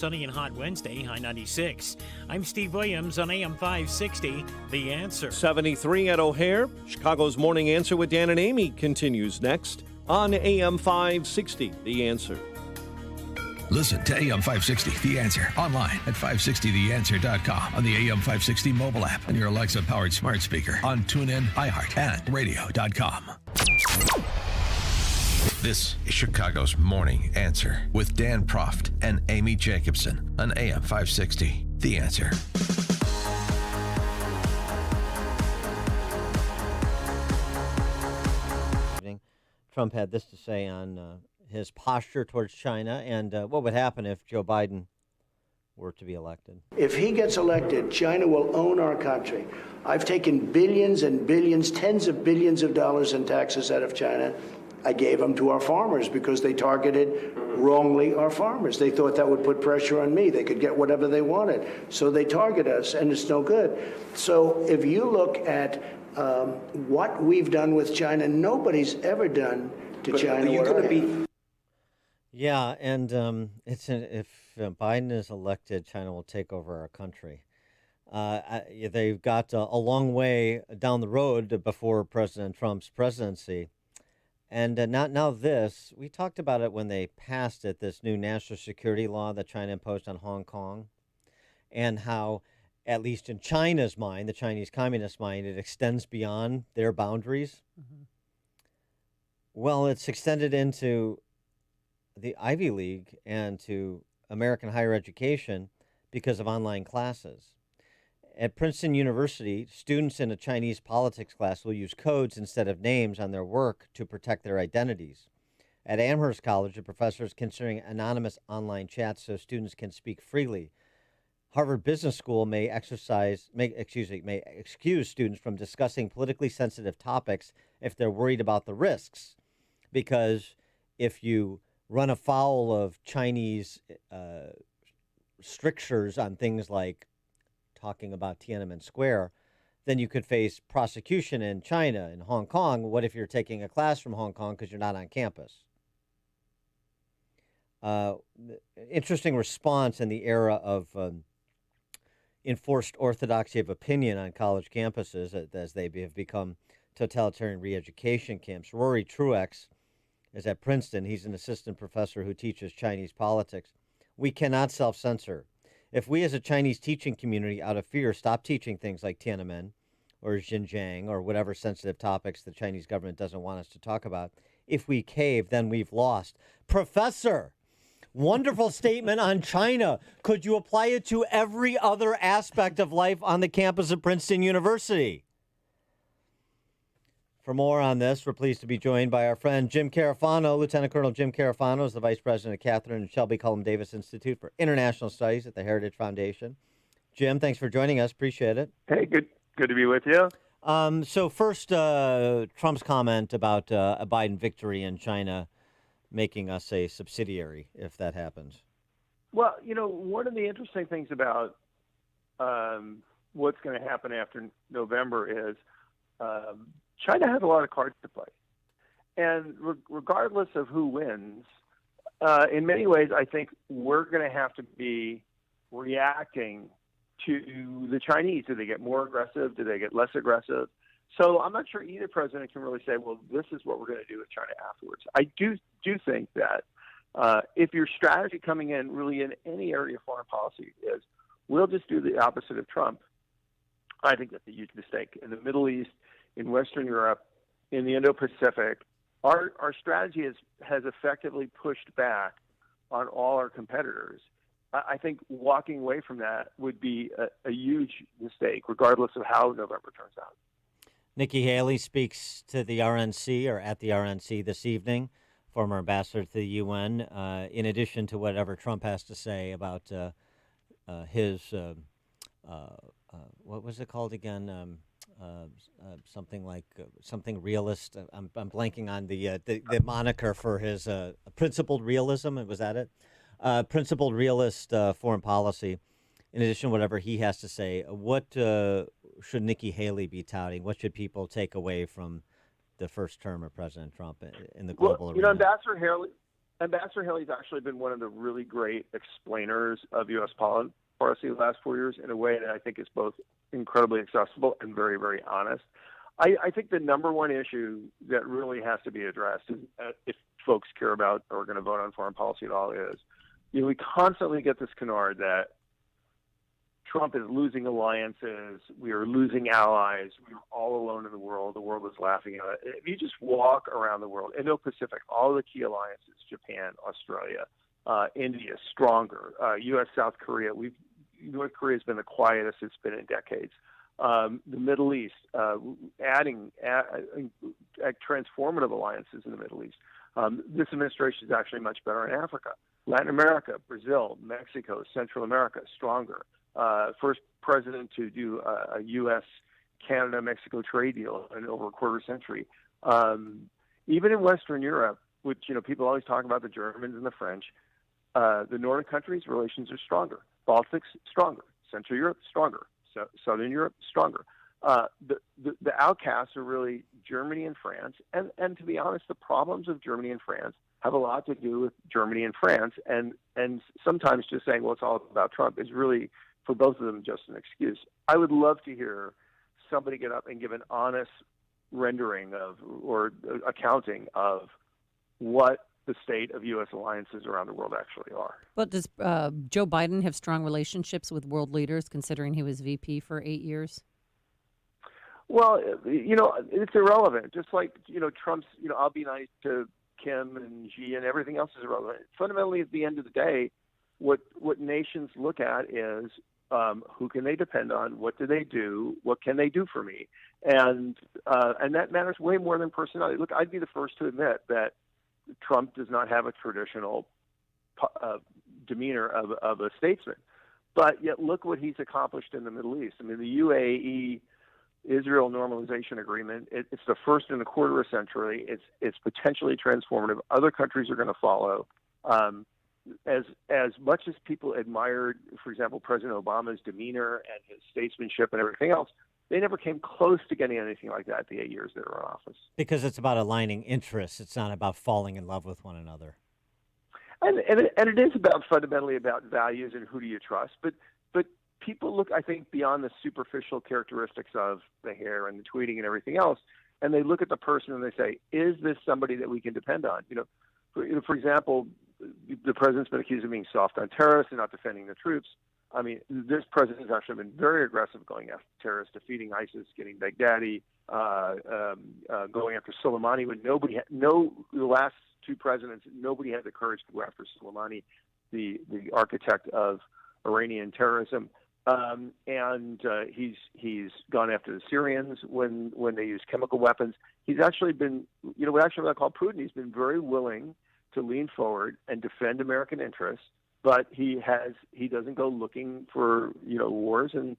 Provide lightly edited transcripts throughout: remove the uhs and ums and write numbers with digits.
Sunny and hot Wednesday, high 96. I'm Steve Williams on AM 560, The Answer. 73 at O'Hare. Chicago's Morning Answer with Dan and Amy continues next on AM 560, The Answer. Listen to AM 560, The Answer, online at 560theanswer.com, on the AM 560 mobile app, on your Alexa-powered smart speaker, on TuneIn, iHeart, and radio.com. This is Chicago's Morning Answer with Dan Proft and Amy Jacobson on AM 560, The Answer. Trump had this to say on his posture towards China and what would happen if Joe Biden were to be elected. If he gets elected, China will own our country. I've taken billions and billions, tens of billions of dollars in taxes out of China. I gave them to our farmers because they targeted wrongly our farmers. They thought that would put pressure on me. They could get whatever they wanted. So they target us, and it's no good. So if you look at what we've done with China, nobody's ever done to China what I have. Yeah, and if Biden is elected, China will take over our country. They've got a long way down the road before President Trump's presidency. And now this, we talked about it when they passed it, this new national security law that China imposed on Hong Kong, and how, at least in China's mind, the Chinese Communist mind, it extends beyond their boundaries. Mm-hmm. Well, it's extended into the Ivy League and to American higher education because of online classes. At Princeton University, students in a Chinese politics class will use codes instead of names on their work to protect their identities. At Amherst College, the professor is considering anonymous online chats so students can speak freely. Harvard Business School may excuse students from discussing politically sensitive topics if they're worried about the risks, because if you run afoul of Chinese strictures on things like talking about Tiananmen Square, then you could face prosecution in China, in Hong Kong. What if you're taking a class from Hong Kong because you're not on campus? Interesting response in the era of enforced orthodoxy of opinion on college campuses as they have become totalitarian re-education camps. Rory Truex is at Princeton. He's an assistant professor who teaches Chinese politics. We cannot self-censor. If we as a Chinese teaching community, out of fear, stop teaching things like Tiananmen or Xinjiang or whatever sensitive topics the Chinese government doesn't want us to talk about, if we cave, then we've lost. Professor, wonderful statement on China. Could you apply it to every other aspect of life on the campus of Princeton University? For more on this, we're pleased to be joined by our friend Jim Carafano. Lieutenant Colonel Jim Carafano is the Vice President of Catherine and Shelby Cullum Davis Institute for International Studies at the Heritage Foundation. Jim, thanks for joining us. Appreciate it. Hey, good to be with you. So first, Trump's comment about a Biden victory in China making us a subsidiary, if that happens. Well, one of the interesting things about what's going to happen after November is China has a lot of cards to play. And regardless of who wins, in many ways, I think we're going to have to be reacting to the Chinese. Do they get more aggressive? Do they get less aggressive? So I'm not sure either president can really say, well, this is what we're going to do with China afterwards. I do think that if your strategy coming in really in any area of foreign policy is, we'll just do the opposite of Trump, I think that's a huge mistake. In the Middle East, in Western Europe, in the Indo-Pacific, our strategy has effectively pushed back on all our competitors. I think walking away from that would be a huge mistake, regardless of how November turns out. Nikki Haley speaks to the RNC or at the RNC this evening, former ambassador to the UN, in addition to whatever Trump has to say about his, what was it called again? Something realist. I'm blanking on the moniker for his principled realism. Was that it? Principled realist foreign policy. In addition to whatever he has to say, what should Nikki Haley be touting? What should people take away from the first term of President Trump in the global arena? Ambassador Ambassador Haley's actually been one of the really great explainers of U.S. policy the last 4 years in a way that I think is both incredibly accessible and very, very honest. I think the number one issue that really has to be addressed, if folks care about or are going to vote on foreign policy at all, is we constantly get this canard that Trump is losing alliances, we are losing allies, we are all alone in the world is laughing at it. If you just walk around the world, Indo-Pacific, all the key alliances, Japan, Australia, India, stronger, U.S., South Korea, North Korea has been the quietest it's been in decades. The Middle East, adding transformative alliances in the Middle East. This administration is actually much better in Africa. Latin America, Brazil, Mexico, Central America, stronger. First president to do a U.S., Canada, Mexico trade deal in over a quarter century. Even in Western Europe, which people always talk about the Germans and the French, the Nordic countries' relations are stronger. Baltics, stronger. Central Europe, stronger. Southern Europe, stronger. The outcasts are really Germany and France. And to be honest, the problems of Germany and France have a lot to do with Germany and France. And sometimes just saying, well, it's all about Trump is really, for both of them, just an excuse. I would love to hear somebody get up and give an honest rendering of or accounting of what the state of U.S. alliances around the world actually are. But does Joe Biden have strong relationships with world leaders, considering he was VP for 8 years? Well, it's irrelevant. Just like, Trump's, I'll be nice to Kim and Xi and everything else is irrelevant. Fundamentally, at the end of the day, what nations look at is who can they depend on? What do they do? What can they do for me? And that matters way more than personality. Look, I'd be the first to admit that Trump does not have a traditional demeanor of a statesman. But yet look what he's accomplished in the Middle East. I mean, the UAE Israel normalization agreement, it's the first in a quarter of a century. It's potentially transformative. Other countries are going to follow. As much as people admired, for example, President Obama's demeanor and his statesmanship and everything else, they never came close to getting anything like that the 8 years they were in office. Because it's about aligning interests. It's not about falling in love with one another. And it is about fundamentally about values and who do you trust. But people look, I think, beyond the superficial characteristics of the hair and the tweeting and everything else, and they look at the person and they say, is this somebody that we can depend on? For example, the president's been accused of being soft on terrorists and not defending the troops. I mean, this president has actually been very aggressive going after terrorists, defeating ISIS, getting Baghdadi, going after Soleimani when the last two presidents, nobody had the courage to go after Soleimani, the architect of Iranian terrorism. He's gone after the Syrians when they use chemical weapons. He's actually been, what I call prudent. He's been very willing to lean forward and defend American interests, but he doesn't go looking for wars and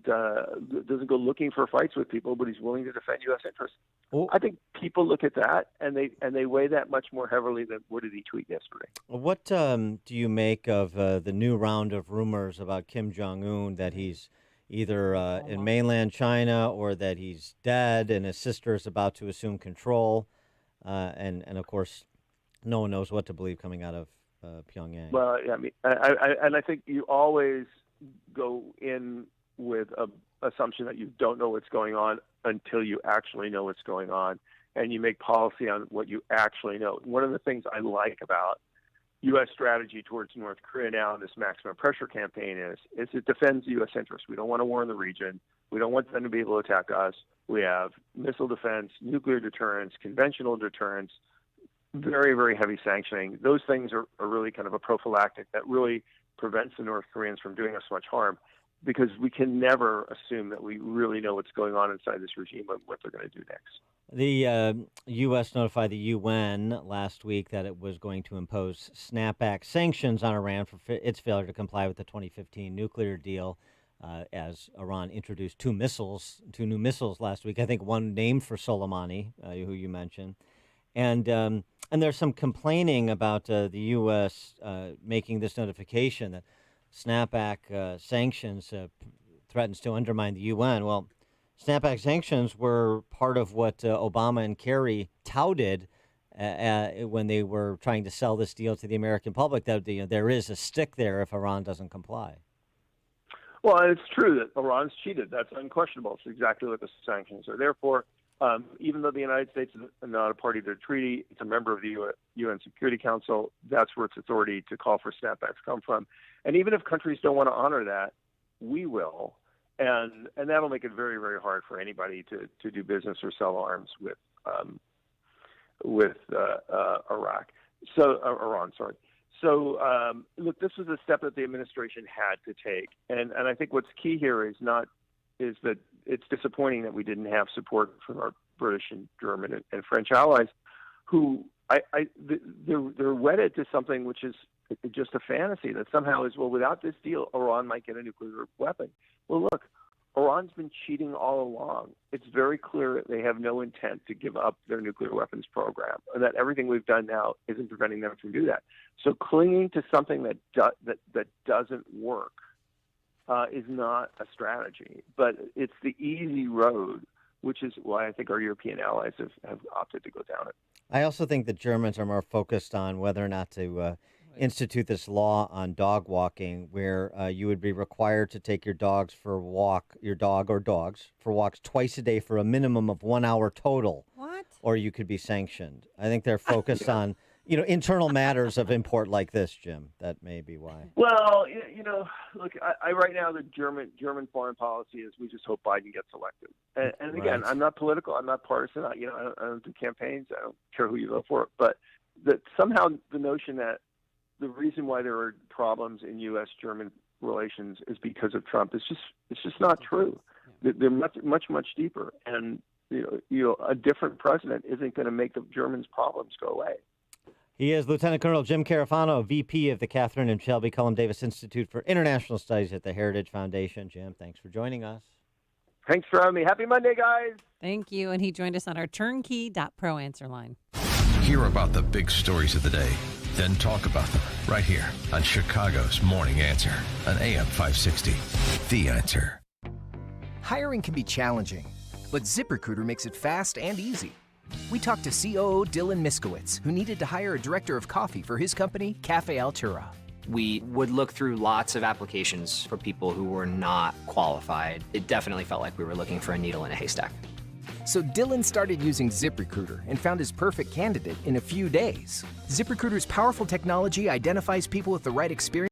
doesn't go looking for fights with people, but he's willing to defend U.S. interests. Well, I think people look at that and they weigh that much more heavily than what did he tweet yesterday. What do you make of the new round of rumors about Kim Jong-Un, that he's either in mainland China or that he's dead and his sister is about to assume control, and of course no one knows what to believe coming out of Pyongyang? Well, I mean, I think you always go in with an assumption that you don't know what's going on until you actually know what's going on, and you make policy on what you actually know. One of the things I like about U.S. strategy towards North Korea now in this maximum pressure campaign is it defends U.S. interests. We don't want a war in the region. We don't want them to be able to attack us. We have missile defense, nuclear deterrence, conventional deterrence, very, very heavy sanctioning. Those things are really kind of a prophylactic that really prevents the North Koreans from doing us much harm, because we can never assume that we really know what's going on inside this regime and what they're going to do next. The U.S. notified the UN last week that it was going to impose snapback sanctions on Iran for its failure to comply with the 2015 nuclear deal, as Iran introduced two new missiles last week. I think one named for Soleimani, who you mentioned. And there's some complaining about the U.S. Making this notification that snapback sanctions threatens to undermine the UN. Well, snapback sanctions were part of what Obama and Kerry touted when they were trying to sell this deal to the American public, that there is a stick there if Iran doesn't comply. Well, it's true that Iran's cheated. That's unquestionable. It's exactly what the sanctions are there for. Even though the United States is not a party to the treaty, it's a member of the UN Security Council. That's where its authority to call for snapbacks come from. And even if countries don't want to honor that, we will. And that'll make it very, very hard for anybody to do business or sell arms with Iran. Sorry. So, look, this was a step that the administration had to take, and I think what's key here is that it's disappointing that we didn't have support from our British and German and French allies, who they're wedded to something which is just a fantasy that somehow is, well, without this deal, Iran might get a nuclear weapon. Well, look, Iran's been cheating all along. It's very clear that they have no intent to give up their nuclear weapons program, and that everything we've done now isn't preventing them from doing that. So clinging to something that doesn't work is not a strategy, but it's the easy road, which is why I think our European allies have opted to go down it. I also think the Germans are more focused on whether or not to institute this law on dog walking, where you would be required to take your dog or dogs for walks twice a day for a minimum of 1 hour total. What? Or you could be sanctioned. I think they're focused on internal matters of import like this, Jim. That may be why. Well, look, I right now the German foreign policy is we just hope Biden gets elected. And again, I'm not political. I'm not partisan. I don't do campaigns. I don't care who you vote for. But that somehow the notion that the reason why there are problems in U.S.-German relations is because of Trump it's just not true. They're much deeper. And a different president isn't going to make the Germans' problems go away. He is Lieutenant Colonel Jim Carafano, VP of the Catherine and Shelby Cullum Davis Institute for International Studies at the Heritage Foundation. Jim, thanks for joining us. Thanks for having me. Happy Monday, guys. Thank you. And he joined us on our turnkey.pro answer line. Hear about the big stories of the day, then talk about them right here on Chicago's Morning Answer on AM 560. The Answer. Hiring can be challenging, but ZipRecruiter makes it fast and easy. We talked to COO Dylan Miskowitz, who needed to hire a director of coffee for his company, Cafe Altura. We would look through lots of applications for people who were not qualified. It definitely felt like we were looking for a needle in a haystack. So Dylan started using ZipRecruiter and found his perfect candidate in a few days. ZipRecruiter's powerful technology identifies people with the right experience